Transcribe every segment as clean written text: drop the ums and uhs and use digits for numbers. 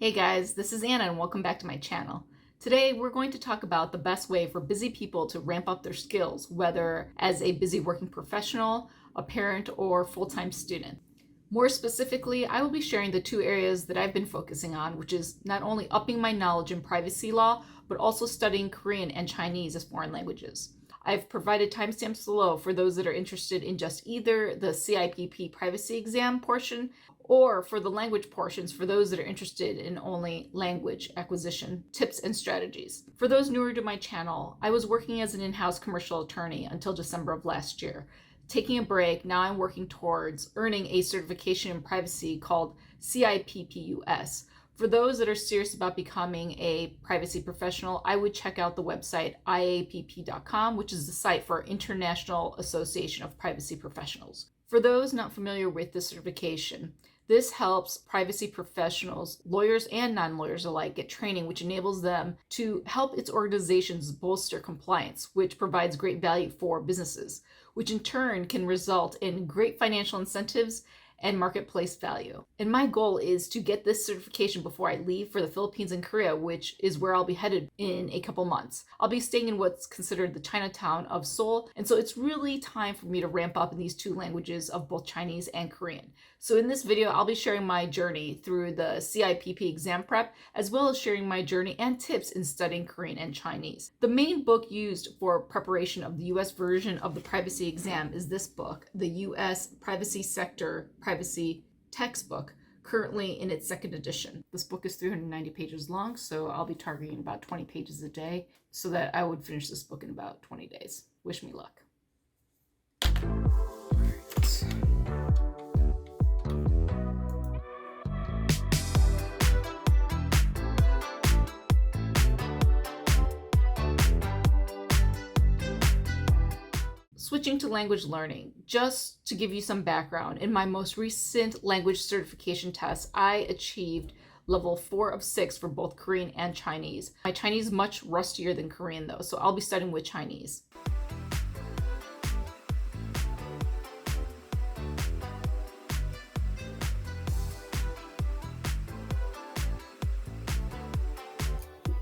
Hey guys, this is Anna and welcome back to my channel. Today we're going to talk about the best way for busy people to ramp up their skills, whether as a busy working professional, a parent, or full-time student. More specifically, I will be sharing the two areas that I've been focusing on, which is not only upping my knowledge in privacy law, but also studying Korean and Chinese as foreign languages. I've provided timestamps below for those that are interested in just either the CIPP privacy exam portion or for the language portions for those that are interested in only language acquisition tips and strategies. For those newer to my channel, I was working as an in-house commercial attorney until December of last year. Taking a break, now I'm working towards earning a certification in privacy called CIPP-US. For those that are serious about becoming a privacy professional, I would check out the website IAPP.com, which is the site for International Association of Privacy Professionals. For those not familiar with this certification, this helps privacy professionals, lawyers and non-lawyers alike, get training which enables them to help its organizations bolster compliance, which provides great value for businesses, which in turn can result in great financial incentives and marketplace value. And my goal is to get this certification before I leave for the Philippines and Korea, which is where I'll be headed in a couple months. I'll be staying in what's considered the Chinatown of Seoul, and so it's really time for me to ramp up in these two languages of both Chinese and Korean. So in this video, I'll be sharing my journey through the CIPP exam prep, as well as sharing my journey and tips in studying Korean and Chinese. The main book used for preparation of the US version of the privacy exam is this book, the US Privacy Sector Privacy Textbook, currently in its second edition. This book is 390 pages long, so I'll be targeting about 20 pages a day so that I would finish this book in about 20 days. Wish me luck. Switching to language learning, just to give you some background, in my most recent language certification test, I achieved level 4 of 6 for both Korean and Chinese. My Chinese is much rustier than Korean though, so I'll be studying with Chinese.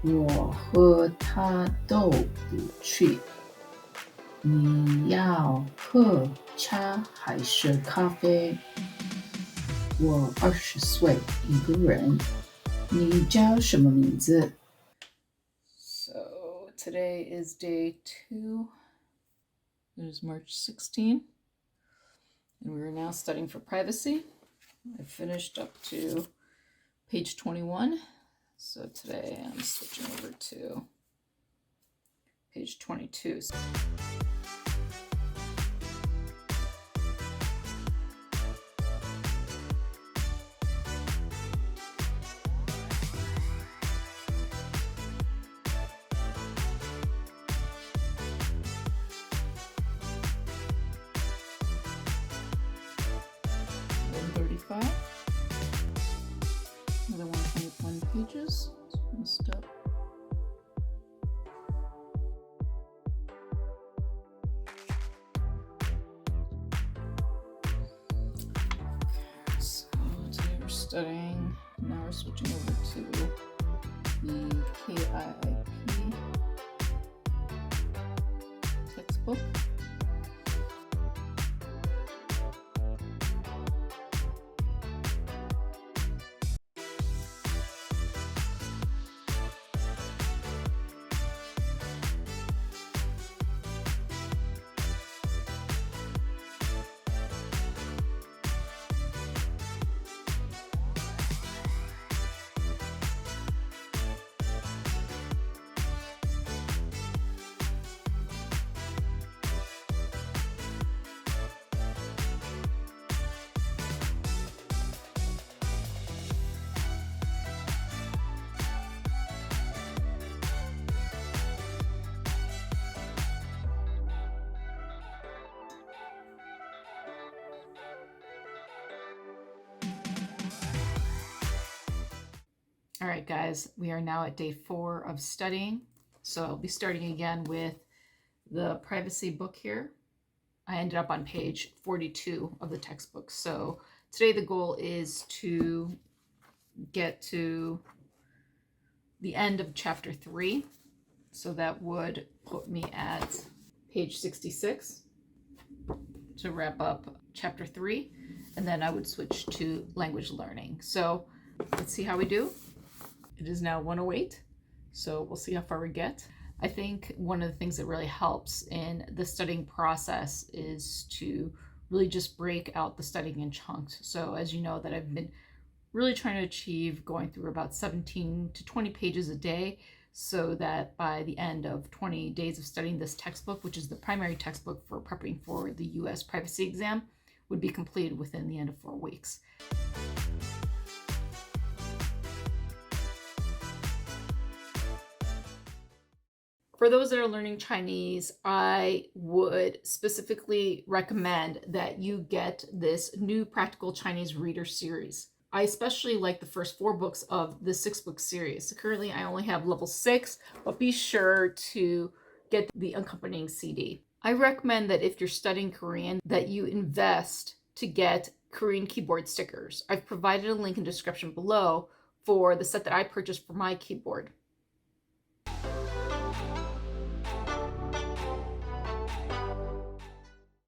"我和他都不去。你要喝茶还是咖啡？我20岁一个人。你叫什么名字？" So today is day 2. It is March 16, and we're now studying for privacy. I finished up to page 21, so today I'm switching over to page 22. Another 121 pages. Messed up. So today we're studying. Now we're switching over to the KIIP textbook. All right, guys, we are now at day 4 of studying. So I'll be starting again with the privacy book here. I ended up on page 42 of the textbook. So today the goal is to get to the end of chapter 3. So that would put me at page 66 to wrap up chapter 3. And then I would switch to language learning. So let's see how we do. It is now 1:08. So we'll see how far we get. I think one of the things that really helps in the studying process is to really just break out the studying in chunks. So as you know, that I've been really trying to achieve going through about 17 to 20 pages a day, so that by the end of 20 days of studying this textbook, which is the primary textbook for prepping for the US privacy exam, would be completed within the end of 4 weeks. For those that are learning Chinese, I would specifically recommend that you get this new Practical Chinese Reader series. I especially like the first 4 books of the 6-book series. So currently I only have level 6, but be sure to get the accompanying CD. I recommend that if you're studying Korean, that you invest to get Korean keyboard stickers. I've provided a link in the description below for the set that I purchased for my keyboard.